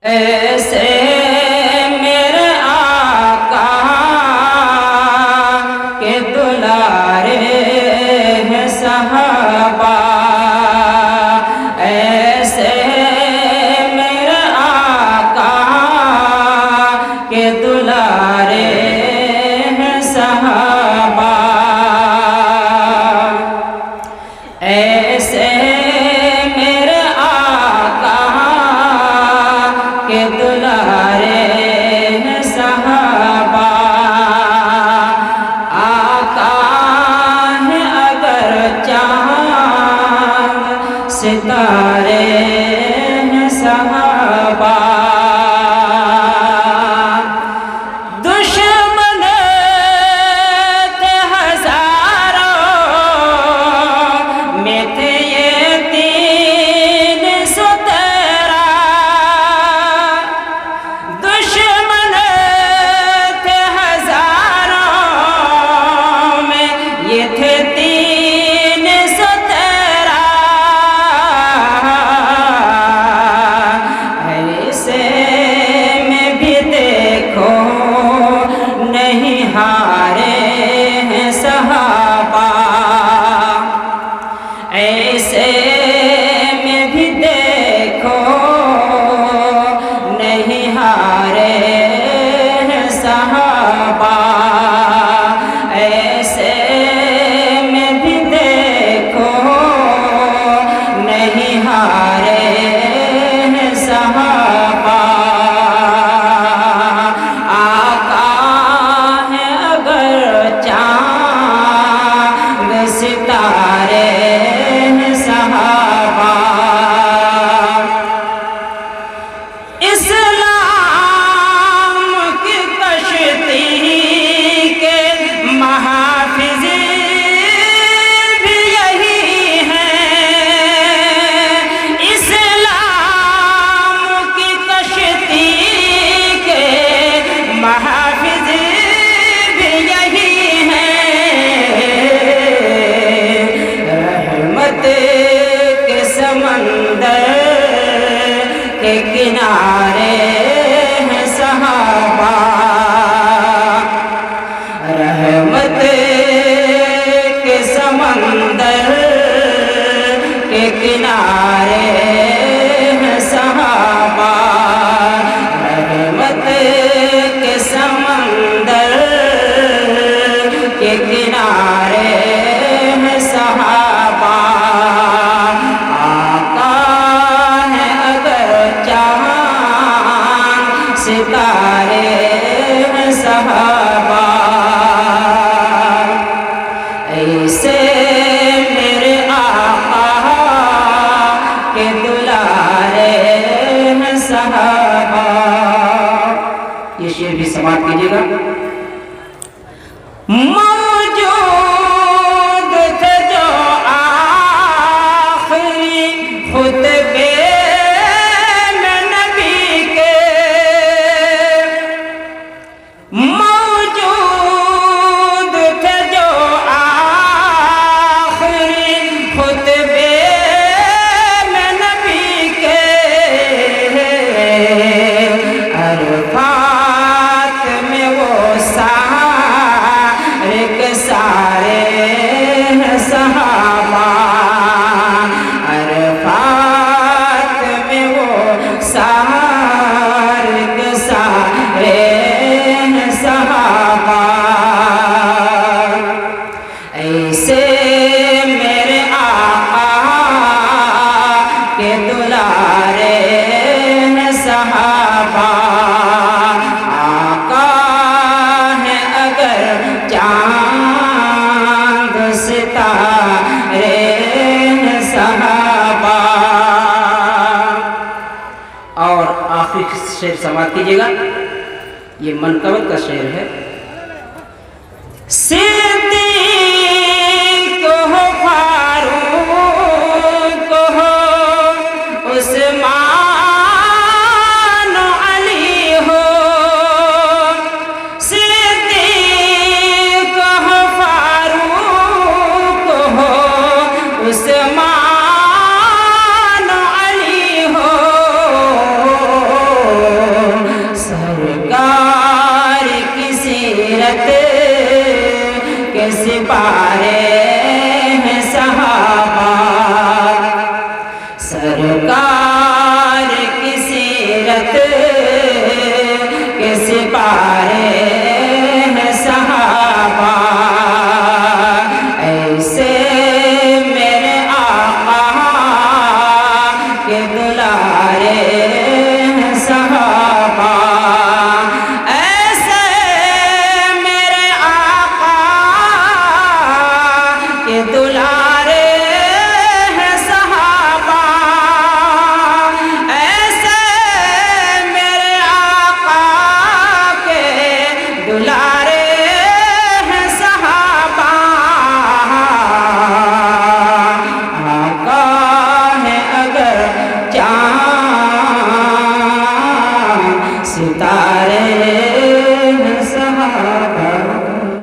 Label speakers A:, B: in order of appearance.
A: ایسے میرے آقا کے دلارے ہیں صحابہ، ایسے میرے آقا کے دلارے ہیں صحابہ، ایسے میرے آقا کے دلارے ہیں صحابہ، آقا ہیں اگر چاند ستارے ہیں صحابہ، دشمن تھے ہزاروں میں تھے یہ 313، دشمن تھے ہزاروں میں یہ تھے 313، ایسے میں بھی دیکھو نہیں ہارے ہیں صحابہ، ایسے میں بھی دیکھو نہیں ہارے ہیں صحابہ، ایسے میں بھی دیکھو نہیں ہارے ہیں صحابہ، آقا ہے اگر چاند ستارے ہیں صحابہ، اسلام کی کشتی کے محافظ بھی یہی ہیں، اسلام کی کشتی کے محافظ بھی یہی ہیں، رحمت کے سمندر کے کنارے ہیں صحابہ، رحمت کے سمندر کے کنارے ہیں صحابہ، رحمت کے سمندر کے کنارے ہیں صحابہ، آقا ہے اگر چاند ستارے ہیں صحابہ، ایسے میرے آقا کے دلارے ہیں صحابہ۔ یہ شعر بھی سماعت کیجیے گا۔ موجود تھے جو آخری خطبے میں نبی کے، موجود تھے جو آخری خطبے میں نبی کے، عرفات میں وہ سارے کے سارے ہیں صحابہ، عرفات میں وہ سارے کے سارے ہیں صحابہ، ایسے میرے آقا کے دلارے ہیں صحابہ، آقا ہے اگر چاند ستارے ہیں صحابہ، اور آخری شعر سماعت کیجیے گا۔ یہ منقبت کا شعر ہے۔ صدیق ہو، فاروق ہو، عثمان و علی ہو، صدیق ہو، فاروق ہو، عثمان و علی ہو، شریعت کے سپاہی ہیں صحابہ، ایسے میرے آقا کے دلارے ہیں صحابہ، ایسے میرے آقا کے دلارے ہیں صحابہ، ایسے میرے آقا کے دلارے ہیں صحابہ، آقا ہے اگر چاند ستارے ہیں صحابہ۔